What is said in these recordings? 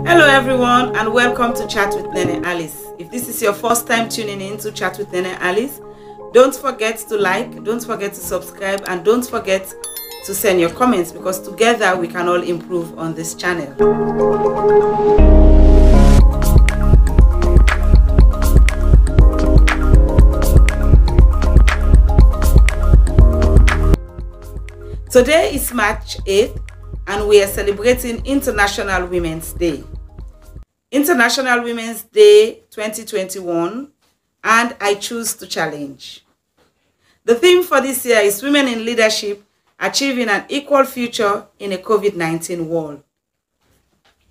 Hello everyone and welcome to Chat with Nene Alice. If this is your first time tuning in to Chat with Nene Alice, don't forget to like, don't forget to subscribe, and don't forget to send your comments, because together we can all improve on this channel. Today is March 8th and we are celebrating International Women's Day. International Women's Day 2021, and I choose to challenge. The theme for this year is Women in Leadership, Achieving an Equal Future in a COVID-19 World.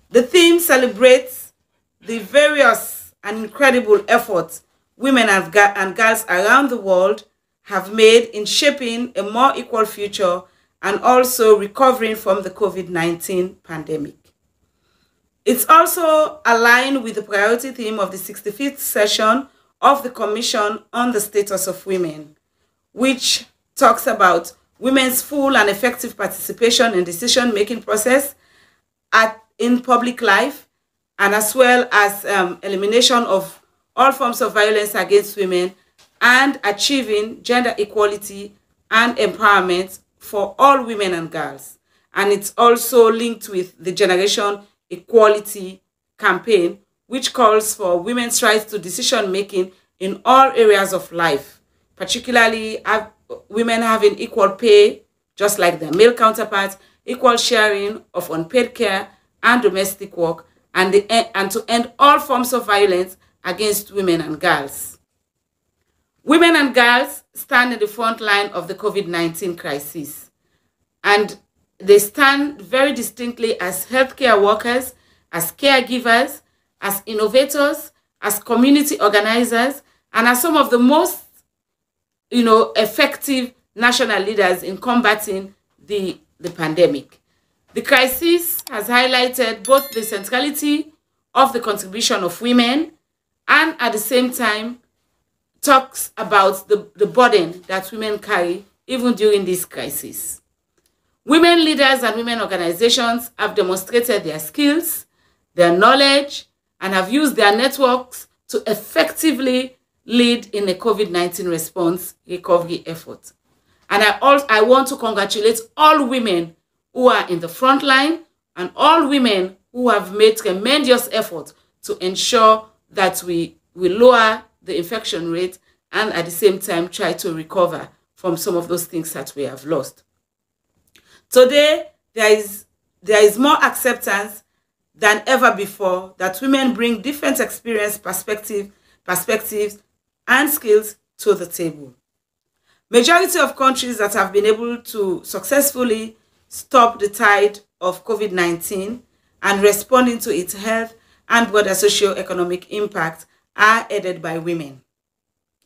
The theme celebrates the various and incredible efforts women and girls around the world have made in shaping a more equal future and also recovering from the COVID-19 pandemic. It's also aligned with the priority theme of the 65th session of the Commission on the Status of Women, which talks about women's full and effective participation in decision-making process in public life, and as well as elimination of all forms of violence against women and achieving gender equality and empowerment for all women and girls. And it's also linked with the Generation Equality campaign, which calls for women's rights to decision-making in all areas of life, particularly women having equal pay, just like their male counterparts, equal sharing of unpaid care and domestic work, and to end all forms of violence against women and girls. Women and girls stand in the front line of the COVID-19 crisis, and they stand very distinctly as healthcare workers, as caregivers, as innovators, as community organizers, and as some of the most, effective national leaders in combating the pandemic. The crisis has highlighted both the centrality of the contribution of women and at the same time talks about the burden that women carry even during this crisis. Women leaders and women organizations have demonstrated their skills, their knowledge, and have used their networks to effectively lead in the COVID-19 response recovery effort. And I want to congratulate all women who are in the front line and all women who have made tremendous effort to ensure that we lower the infection rate and at the same time try to recover from some of those things that we have lost. Today, there is more acceptance than ever before that women bring different experience, perspectives, and skills to the table. Majority of countries that have been able to successfully stop the tide of COVID-19 and responding to its health and broader socio-economic impact are headed by women.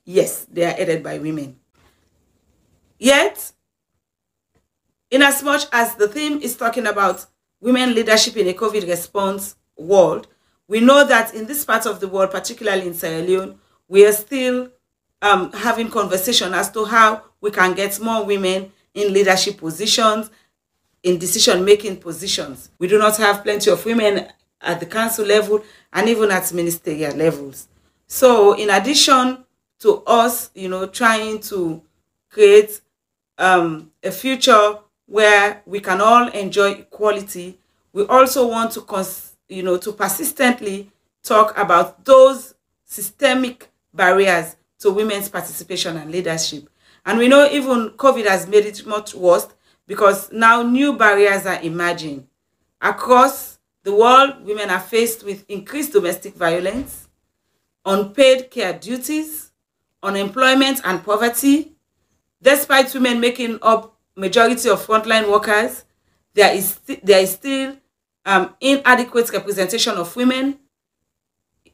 Yes, they are headed by women. Yet, in as much as the theme is talking about women leadership in a COVID response world, we know that in this part of the world, particularly in Sierra Leone, we are still having conversation as to how we can get more women in leadership positions, in decision-making positions. We do not have plenty of women at the council level and even at ministerial levels. So in addition to us, trying to create a future where we can all enjoy equality, we also want to, to persistently talk about those systemic barriers to women's participation and leadership. And we know even COVID has made it much worse, because now new barriers are emerging. Across the world, women are faced with increased domestic violence, unpaid care duties, unemployment and poverty. Despite women making up majority of frontline workers, there is still inadequate representation of women,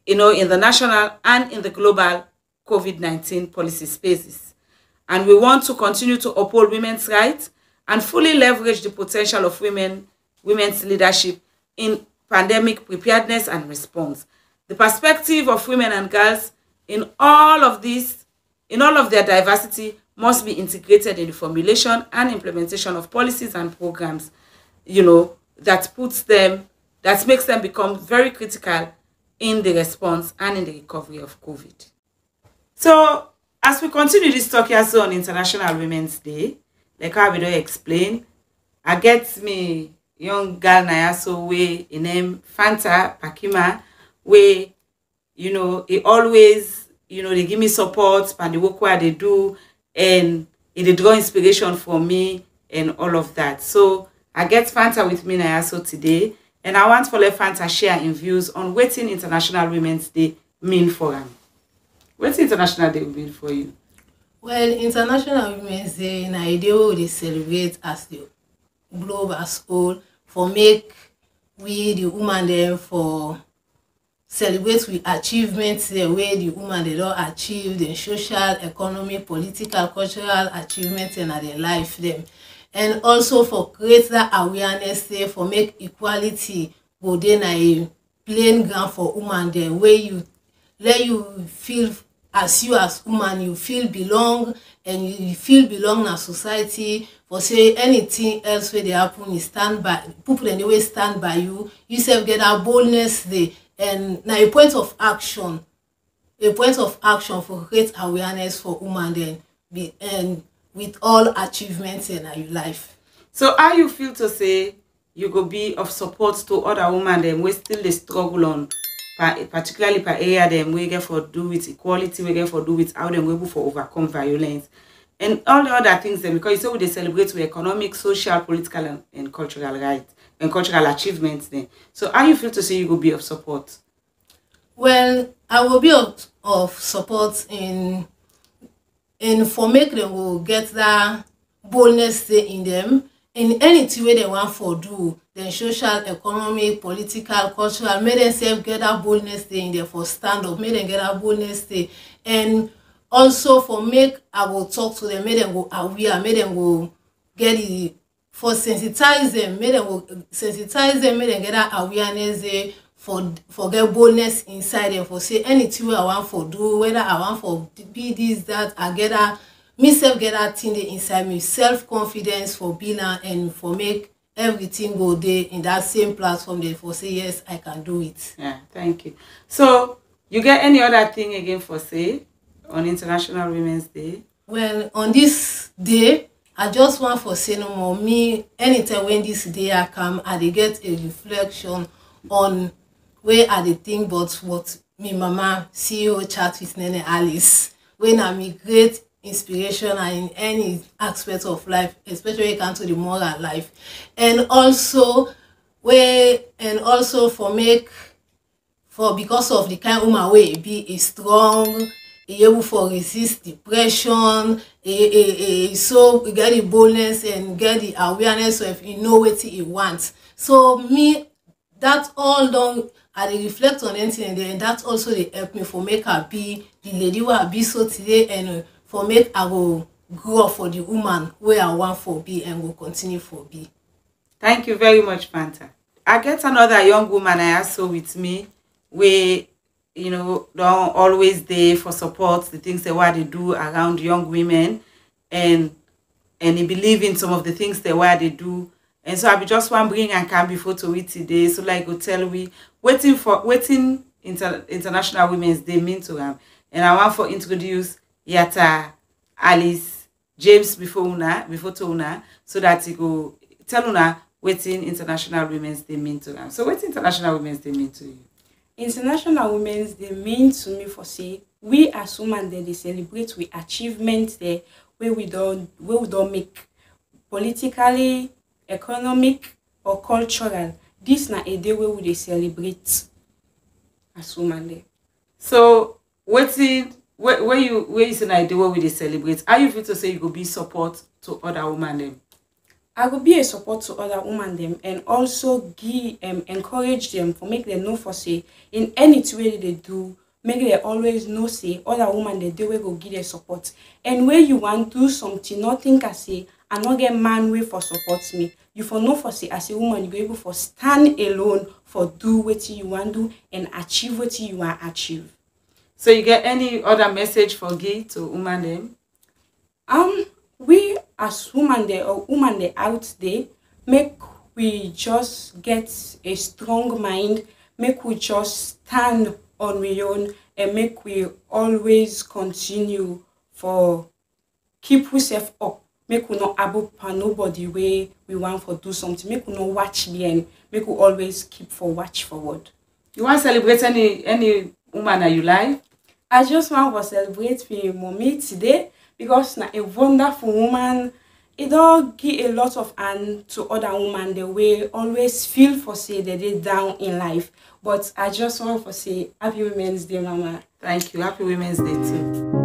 in the national and in the global COVID-19 policy spaces. And we want to continue to uphold women's rights and fully leverage the potential of women's leadership in pandemic preparedness and response. The perspective of women and girls in all of their diversity must be integrated in the formulation and implementation of policies and programs, that puts them that makes them become very critical in the response and in the recovery of COVID. So, as we continue this talk here so on International Women's Day, like how we don't explain, I get me young girl na so way in name Fanta Pakima, where it always they give me support and the work where they do, and it draw inspiration from me and all of that. So I get Fanta with me now so today, and I want for let Fanta share in views on what International Women's Day mean for them. What's International Day mean for you? Well, International Women's Day in idea we dey celebrate as the globe as whole for make we the woman them for celebrate with achievements the way the woman they don't achieve the social, economic, political, cultural achievements in their life them, and also for create that awareness there for make equality go then a playing ground for woman there where you let you feel as you as woman you feel belong, and you feel belong in society. For say anything else where they happen you stand by people anyway stand by you self get that boldness there, and now a point of action for create awareness for woman then be and with all achievements in your life. So how you feel to say you go be of support to other women them we still they struggle on particularly per area them we get for do with equality, we get for do with how them we able for overcome violence and all the other things then, because you say we they celebrate with economic, social, political and cultural rights and cultural achievements then. So how you feel to say you go be of support? Well, I will be of support in for make them will get that boldness in them in anything way they want for do, then social, economic, political, cultural, make them self get that boldness in there for stand up, make them get that boldness there, and also for make I will talk to them, make them go aware, make them go get the for sensitize them, make them go sensitize them, make them get that awareness there for get boldness inside them for say anything way I want for do, whether I want for be this, that, I get that me self get that thing inside me, self-confidence for being and for make everything go there in that same platform there for say yes I can do it. Yeah, thank you. So you get any other thing again for say on International Women's Day? Well, on this day I just want for say no more me anytime when this day I come I dey get a reflection on where I dey think about what me mama CEO chat with Nene Alice when I me great inspiration in any aspect of life, especially when it comes to the moral life, and also for make for because of the kind of woman way be strong, able for resist depression, so get the boldness and get the awareness of you know what he wants. So me that all done I reflect on anything there, and that also they help me for make her be the lady who I be so today, and for make I will grow up for the woman where I want for be and will continue for be. Thank you very much, Fanta. I get another young woman I also with me where don't always there for support the things that what they do around young women, and they believe in some of the things that what they do. And so I be just want bring and come before to it today. So like go tell we waiting International Women's Day mean to them. And I want for introduce Yata Alice James before to una so that he go tell una waiting International Women's Day mean to them. So what International Women's Day mean to you? International Women's Day mean to me for say we as women they celebrate with achievements there where we don't make politically, economic or cultural. This na a day where we celebrate as women there. So where you say na a day where we celebrate? How you feel to say you go be support to other women them? I will be a support to other women them, and also give encourage them for make them know for say in any way they do, make they always know say other women they do we go give their support. And where you want to do something, not think I say I not get man way for support me. You for know for say as a woman you go able for stand alone for do what you want to do and achieve what you want to achieve. So you get any other message for give to women them? We as women there or women there out there make we just get a strong mind, make we just stand on we own, and make we always continue for keep ourselves up. Make we not able for nobody way we want for do something. Make we not watch bien. Make we always keep for watch forward. You want to celebrate any woman that you like? I just want to celebrate my mommy today because na a wonderful woman. It all give a lot of hand to other women the way always feel for say that they down in life. But I just want to say Happy Women's Day, Mama. Thank you. Happy Women's Day too.